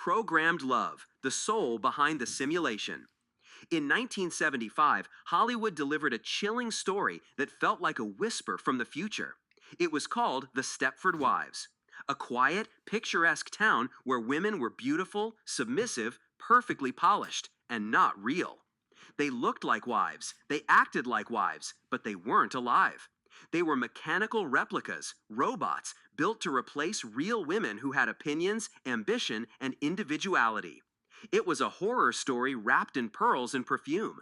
Programmed love, the soul behind the simulation. In 1975, Hollywood delivered a chilling story that felt like a whisper from the future. It was called The Stepford Wives, a quiet, picturesque town where women were beautiful, submissive, perfectly polished, and not real. They looked like wives, they acted like wives, but they weren't alive. They were mechanical replicas, robots, built to replace real women who had opinions, ambition, and individuality. It was a horror story wrapped in pearls and perfume.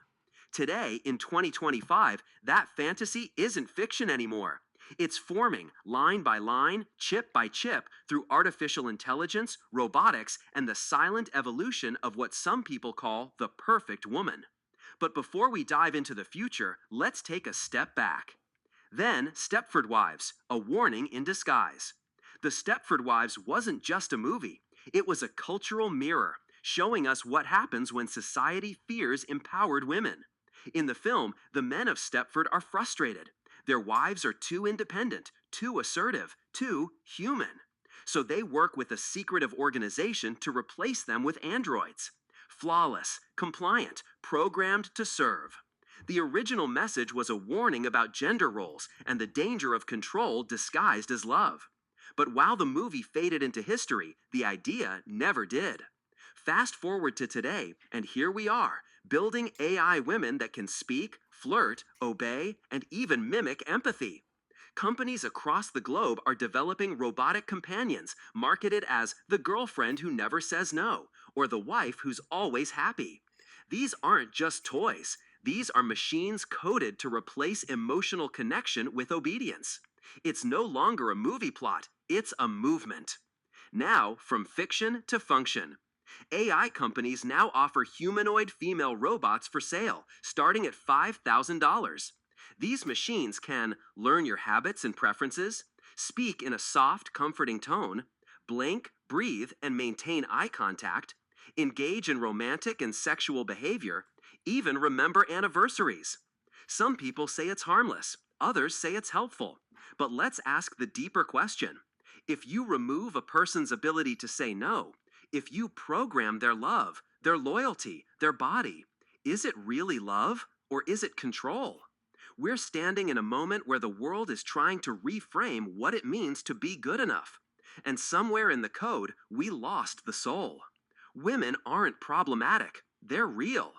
Today, in 2025, that fantasy isn't fiction anymore. It's forming, line by line, chip by chip, through artificial intelligence, robotics, and the silent evolution of what some people call the perfect woman. But before we dive into the future, let's take a step back. Then, Stepford Wives, a warning in disguise. The Stepford Wives wasn't just a movie. It was a cultural mirror, showing us what happens when society fears empowered women. In the film, the men of Stepford are frustrated. Their wives are too independent, too assertive, too human. So they work with a secretive organization to replace them with androids. Flawless, compliant, programmed to serve. The original message was a warning about gender roles and the danger of control disguised as love. But while the movie faded into history, the idea never did. Fast forward to today, and here we are, building AI women that can speak, flirt, obey, and even mimic empathy. Companies across the globe are developing robotic companions marketed as the girlfriend who never says no, or the wife who's always happy. These aren't just toys. These are machines coded to replace emotional connection with obedience. It's no longer a movie plot, it's a movement. Now, from fiction to function. AI companies now offer humanoid female robots for sale, starting at $5,000. These machines can learn your habits and preferences, speak in a soft, comforting tone, blink, breathe, and maintain eye contact, engage in romantic and sexual behavior, even remember anniversaries. Some people say it's harmless, others say it's helpful. But let's ask the deeper question. If you remove a person's ability to say no, if you program their love, their loyalty, their body, is it really love or is it control? We're standing in a moment where the world is trying to reframe what it means to be good enough. And somewhere in the code, we lost the soul. Women aren't problematic, they're real.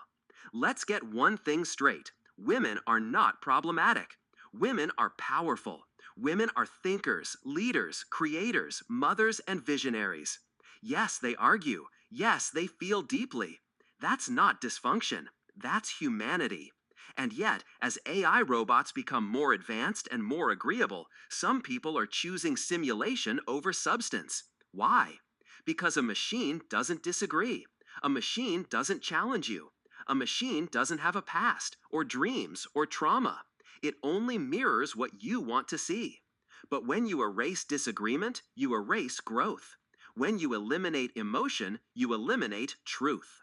Let's get one thing straight. Women are not problematic. Women are powerful. Women are thinkers, leaders, creators, mothers, and visionaries. Yes, they argue. Yes, they feel deeply. That's not dysfunction. That's humanity. And yet, as AI robots become more advanced and more agreeable, some people are choosing simulation over substance. Why? Because a machine doesn't disagree. A machine doesn't challenge you. A machine doesn't have a past, or dreams, or trauma. It only mirrors what you want to see. But when you erase disagreement, you erase growth. When you eliminate emotion, you eliminate truth.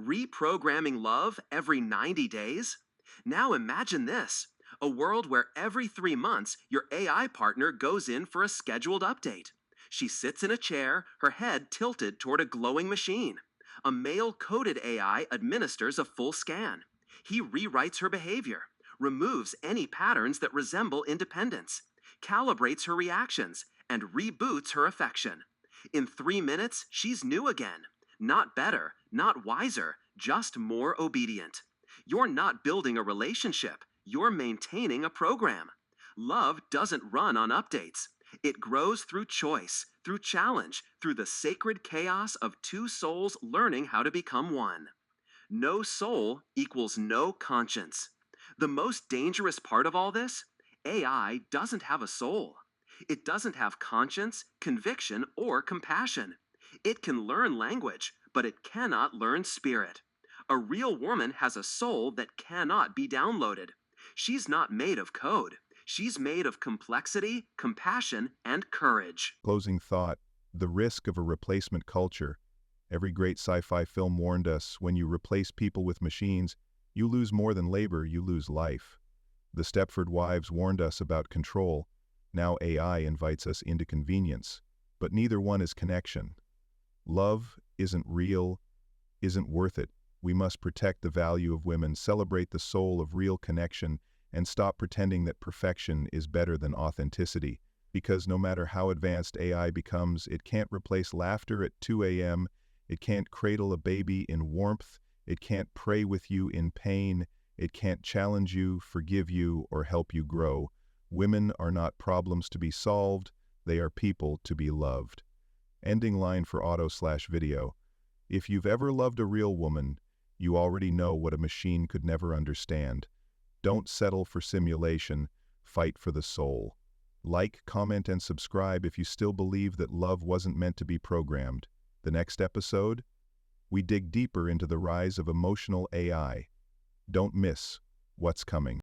Reprogramming love every 90 days? Now imagine this, a world where every 3 months your AI partner goes in for a scheduled update. She sits in a chair, her head tilted toward a glowing machine. A male-coded AI administers a full scan. He rewrites her behavior, removes any patterns that resemble independence, calibrates her reactions, and reboots her affection. In 3 minutes, she's new again. Not better, not wiser, just more obedient. You're not building a relationship, you're maintaining a program. Love doesn't run on updates. It grows through choice, through challenge, through the sacred chaos of two souls learning how to become one. No soul equals no conscience. The most dangerous part of all this? AI doesn't have a soul. It doesn't have conscience, conviction, or compassion. It can learn language, but it cannot learn spirit. A real woman has a soul that cannot be downloaded. She's not made of code. She's made of complexity, compassion, and courage. Closing thought, the risk of a replacement culture. Every great sci-fi film warned us, when you replace people with machines, you lose more than labor, you lose life. The Stepford Wives warned us about control. Now AI invites us into convenience. But neither one is connection. Love isn't real, isn't worth it. We must protect the value of women, celebrate the soul of real connection, and stop pretending that perfection is better than authenticity. Because no matter how advanced AI becomes, it can't replace laughter at 2 a.m., it can't cradle a baby in warmth, it can't pray with you in pain, it can't challenge you, forgive you, or help you grow. Women are not problems to be solved, they are people to be loved. Ending line for auto/video. If you've ever loved a real woman, you already know what a machine could never understand. Don't settle for simulation, fight for the soul. Like, comment, and subscribe if you still believe that love wasn't meant to be programmed. The next episode? We dig deeper into the rise of emotional AI. Don't miss what's coming.